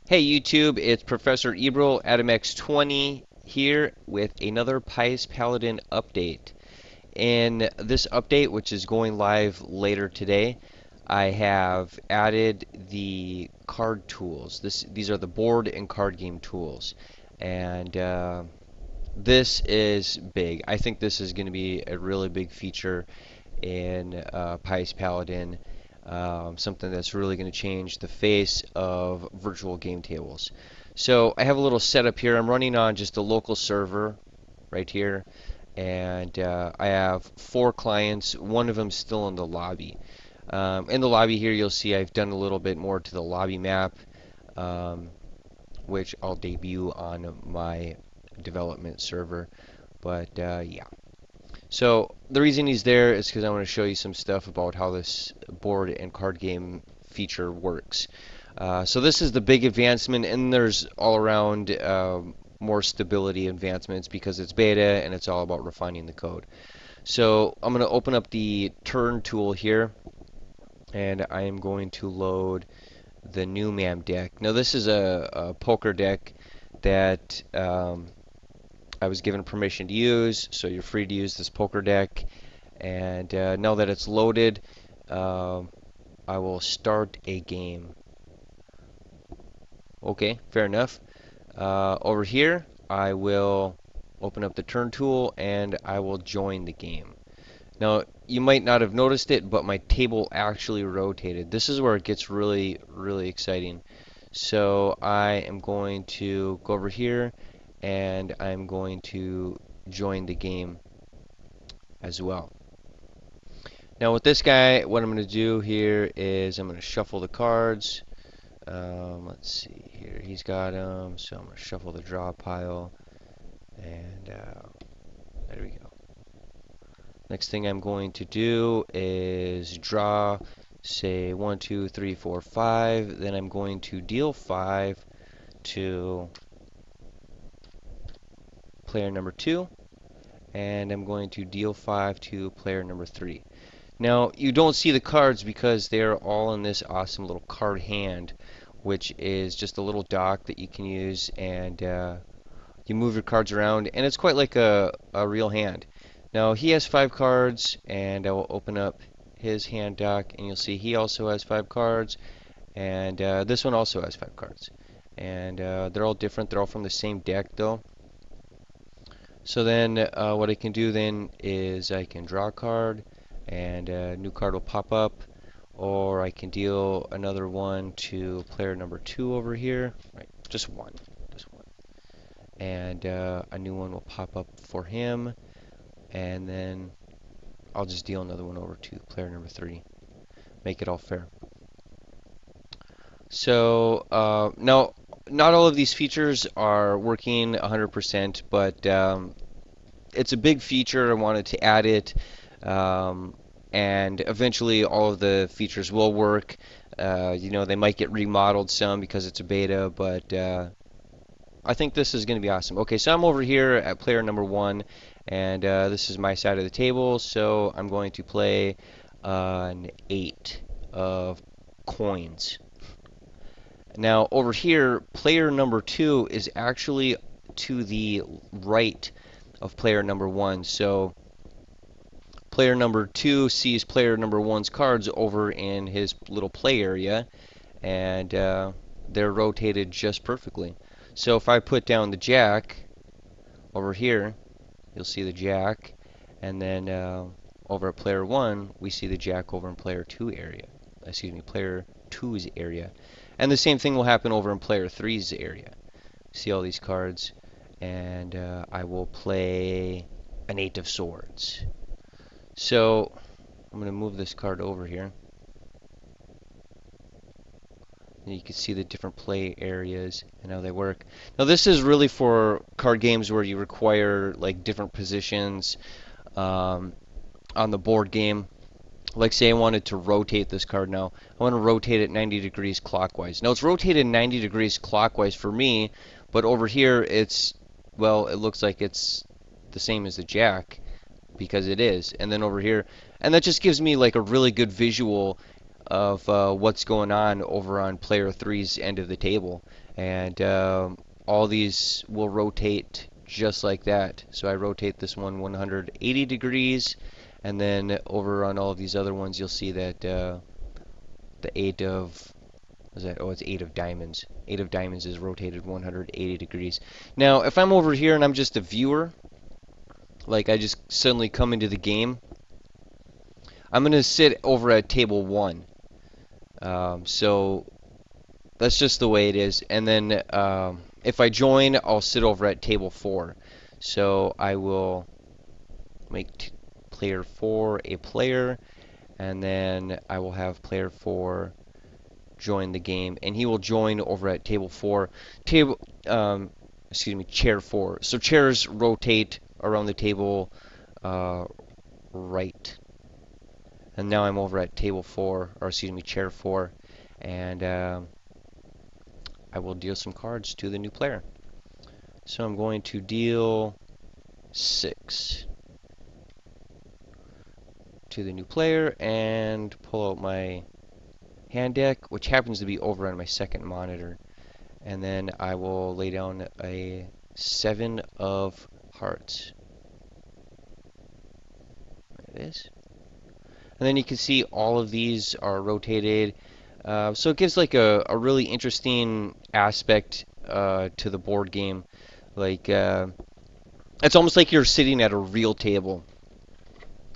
Hey YouTube, it's Professor Ebro AtomX20 here with another Pious Paladin update. In this update, which is going live later today, I have added the card tools. These are the board and card game tools. And this is big. I think this is going to be a really big feature in Pious Paladin, something that's really going to change the face of virtual game tables. So I have a little setup here. I'm running on just a local server right here, and I have 4 clients. One of them still in the lobby. In the lobby here, you'll see I've done a little bit more to the lobby map, um, which I'll debut on my development server. But yeah. So the reason he's there is because I want to show you some stuff about how this board and card game feature works. So this is the big advancement, and there's all around more stability advancements because it's beta and it's all about refining the code. So I'm going to open up the turn tool here, and I am going to load the new MAM deck. Now this is a poker deck that I was given permission to use, so you're free to use this poker deck. And now that it's loaded, I will start a game. Okay, fair enough. Over here, I will open up the turn tool and I will join the game. Now, you might not have noticed it, but my table actually rotated. This is where it gets really, really exciting. So I am going to go over here and I'm going to join the game as well. Now with this guy, what I'm going to do here is I'm going to shuffle the cards. Let's see here. He's got them, so I'm going to shuffle the draw pile. And there we go. Next thing I'm going to do is draw, say 1, 2, 3, 4, 5. Then I'm going to deal 5 to player number 2. And I'm going to deal 5 to player number 3. Now, you don't see the cards because they're all in this awesome little card hand, which is just a little dock that you can use, and you move your cards around, and it's quite like a real hand. Now, he has 5 cards, and I will open up his hand dock, and you'll see he also has 5 cards, and this one also has 5 cards. And they're all different. They're all from the same deck, though. So then what I can do then is I can draw a card, and a new card will pop up, or I can deal another one to player number 2 over here. Right, just one, and a new one will pop up for him, and then I'll just deal another one over to player number 3. Make it all fair. So now, not all of these features are working 100%, but it's a big feature. I wanted to add it. And eventually all of the features will work. They might get remodeled some because it's a beta, but I think this is going to be awesome. Okay, so I'm over here at player number 1, and this is my side of the table, so I'm going to play an 8 of coins. Now over here, player number 2 is actually to the right of player number 1, so player number 2 sees player number 1's cards over in his little play area, and they're rotated just perfectly. So if I put down the jack over here, you'll see the jack, and then over at player 1, we see the jack over in player 2 area. Excuse me, player 2's area. And the same thing will happen over in player 3's area. See all these cards, and I will play an 8 of swords. So I'm going to move this card over here. And you can see the different play areas and how they work. Now this is really for card games where you require like different positions on the board game. Like say I wanted to rotate this card now. I want to rotate it 90 degrees clockwise. Now it's rotated 90 degrees clockwise for me, but over here it's, well, it looks like it's the same as the jack because it is. And then over here, and that just gives me like a really good visual of what's going on over on player three's end of the table. And all these will rotate just like that. So I rotate this one 180 degrees, and then over on all of these other ones, you'll see that the eight of is that? Oh, it's eight of diamonds. Eight of diamonds is rotated 180 degrees. Now, if I'm over here and I'm just a viewer, like I just suddenly come into the game, I'm gonna sit over at table one. So that's just the way it is. And then if I join, I'll sit over at table four. So I will make player four a player, and then I will have player four join the game, and he will join over at table four. Table, excuse me, chair four. So chairs rotate around the table right. And now I'm over at table four, or excuse me, chair four, and I will deal some cards to the new player. So I'm going to deal 6 to the new player and pull out my hand deck, which happens to be over on my second monitor. And then I will lay down a 7 of hearts. There it is. And then you can see all of these are rotated. So it gives like a really interesting aspect to the board game. Like it's almost like you're sitting at a real table.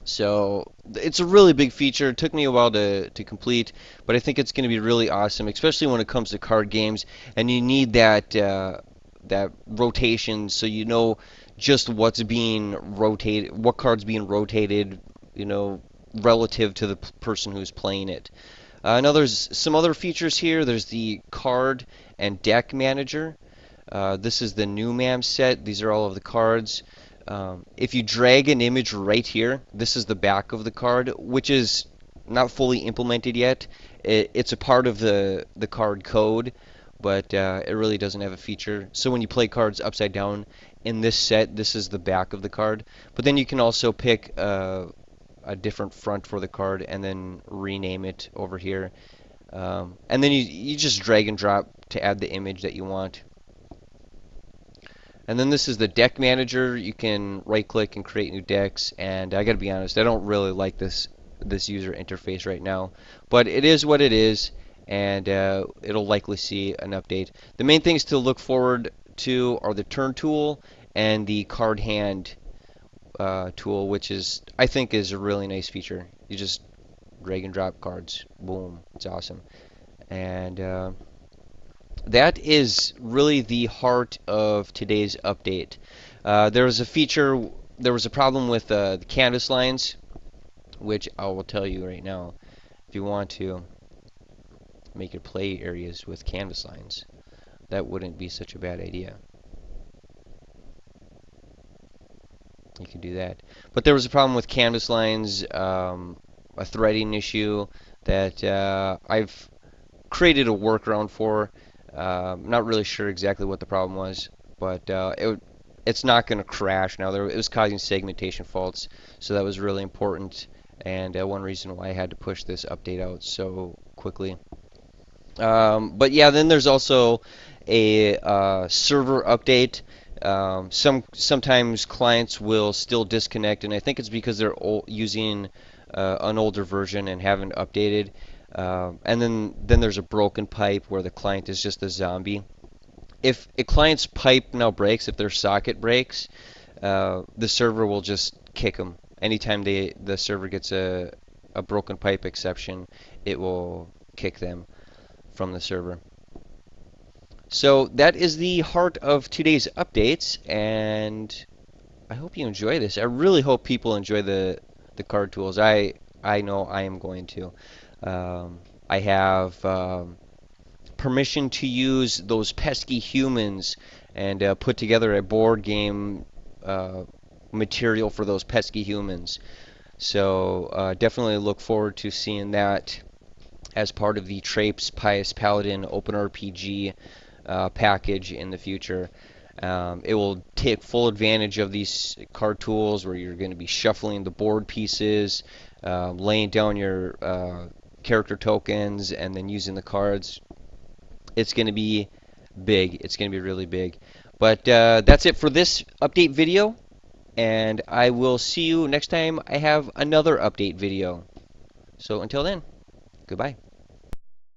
So it's a really big feature. It took me a while to complete, but I think it's going to be really awesome, especially when it comes to card games. And you need that that rotation, so you know just what's being rotated, what card's being rotated, you know, relative to the person who's playing it. Now there's some other features here. There's the card and deck manager. This is the new MAM set. These are all of the cards. If you drag an image right here, this is the back of the card, which is not fully implemented yet. It's a part of the card code, but it really doesn't have a feature. So when you play cards upside down in this set, this is the back of the card. But then you can also pick a different front for the card and then rename it over here. And then you just drag and drop to add the image that you want. And then this is the deck manager. You can right click and create new decks, and I gotta be honest, I don't really like this user interface right now, but it is what it is, and it'll likely see an update. The main things to look forward to are the turn tool and the card hand tool, which is, I think, is a really nice feature. You just drag and drop cards, boom, it's awesome. And that is really the heart of today's update. There was a problem with the canvas lines, which I will tell you right now. If you want to make your play areas with canvas lines, that wouldn't be such a bad idea. You can do that. But there was a problem with canvas lines, a threading issue that I've created a workaround for. Not really sure exactly what the problem was, but it's not going to crash now. It was causing segmentation faults, so that was really important, and one reason why I had to push this update out so quickly. But yeah, then there's also a server update. Sometimes clients will still disconnect, and I think it's because they're using an older version and haven't updated. And then there's a broken pipe where the client is just a zombie. If a client's pipe now breaks, if their socket breaks, the server will just kick them. Anytime the server gets a broken pipe exception, it will kick them from the server. So that is the heart of today's updates, and I hope you enjoy this. I really hope people enjoy the card tools. I know I am going to. I have permission to use those pesky humans and put together a board game material for those pesky humans. So definitely look forward to seeing that as part of the Traip's Pious Paladin Open RPG package in the future. It will take full advantage of these card tools where you're going to be shuffling the board pieces, laying down your character tokens and then using the cards. It's going to be big. It's going to be really big. But that's it for this update video, and I will see you next time I have another update video. So until then, goodbye.